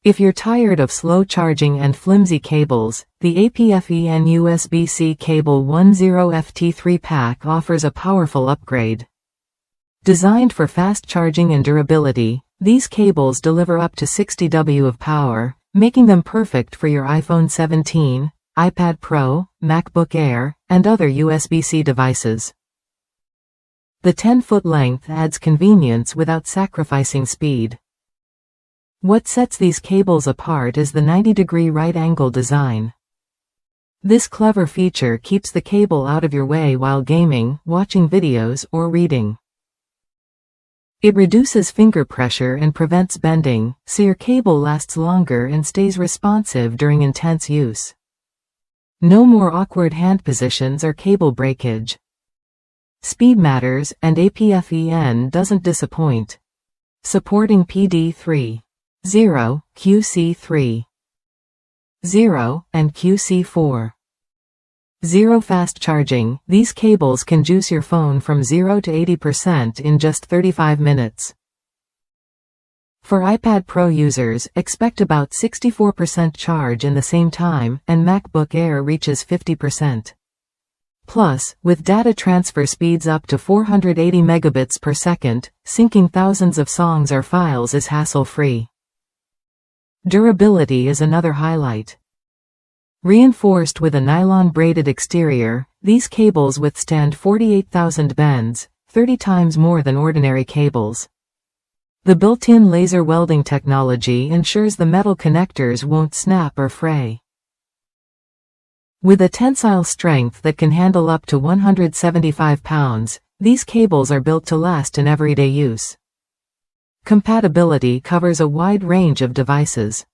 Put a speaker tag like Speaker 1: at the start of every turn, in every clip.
Speaker 1: If you're tired of slow charging and flimsy cables, the APFEN USB C Cable 10FT 3-pack offers a powerful upgrade. Designed for fast charging and durability, these cables deliver up to 60 W of power, making them perfect for your iPhone 17, iPad Pro, MacBook Air, and other USB-C devices. The 10-foot length adds convenience without sacrificing speed. What sets these cables apart is the 90-degree right-angle design. This clever feature keeps the cable out of your way while gaming, watching videos, or reading. It reduces finger pressure and prevents bending, so your cable lasts longer and stays responsive during intense use. No more awkward hand positions or cable breakage. Speed matters, and APFEN doesn't disappoint. Supporting PD3, 0, QC3, 0, and QC4. 0 fast charging. These cables can juice your phone from 0 to 80% in just 35 minutes. For iPad Pro users, expect about 64% charge in the same time, and MacBook Air reaches 50%. Plus, with data transfer speeds up to 480 megabits per second, syncing thousands of songs or files is hassle-free. Durability is another highlight. Reinforced with a nylon-braided exterior, these cables withstand 48,000 bends, 30 times more than ordinary cables. The built-in laser welding technology ensures the metal connectors won't snap or fray. With a tensile strength that can handle up to 175 pounds, these cables are built to last in everyday use. Compatibility covers a wide range of devices.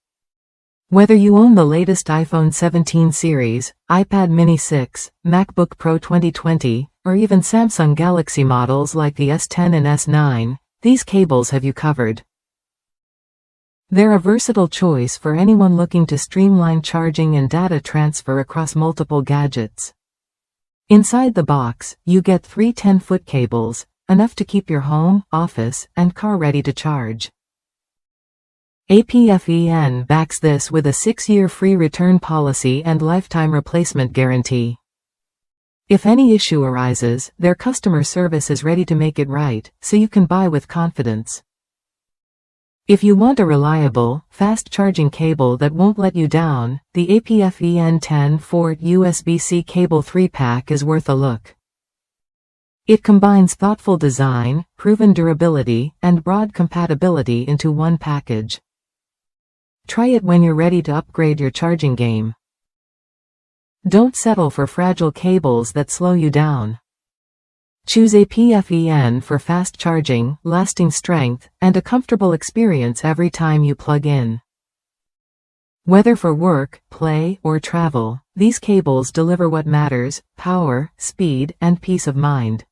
Speaker 1: Whether you own the latest iPhone 17 series, iPad mini 6, MacBook Pro 2020, or even Samsung Galaxy models like the S10 and S9, these cables have you covered. They're a versatile choice for anyone looking to streamline charging and data transfer across multiple gadgets. Inside the box, you get 3 10-foot cables, enough to keep your home, office, and car ready to charge. APFEN backs this with a 6-year free return policy and lifetime replacement guarantee. If any issue arises, their customer service is ready to make it right, so you can buy with confidence. If you want a reliable, fast-charging cable that won't let you down, the APFEN 10FT USB C Cable 3-pack is worth a look. It combines thoughtful design, proven durability, and broad compatibility into one package. Try it when you're ready to upgrade your charging game. Don't settle for fragile cables that slow you down. Choose APFEN for fast charging, lasting strength, and a comfortable experience every time you plug in. Whether for work, play, or travel, these cables deliver what matters: power, speed, and peace of mind.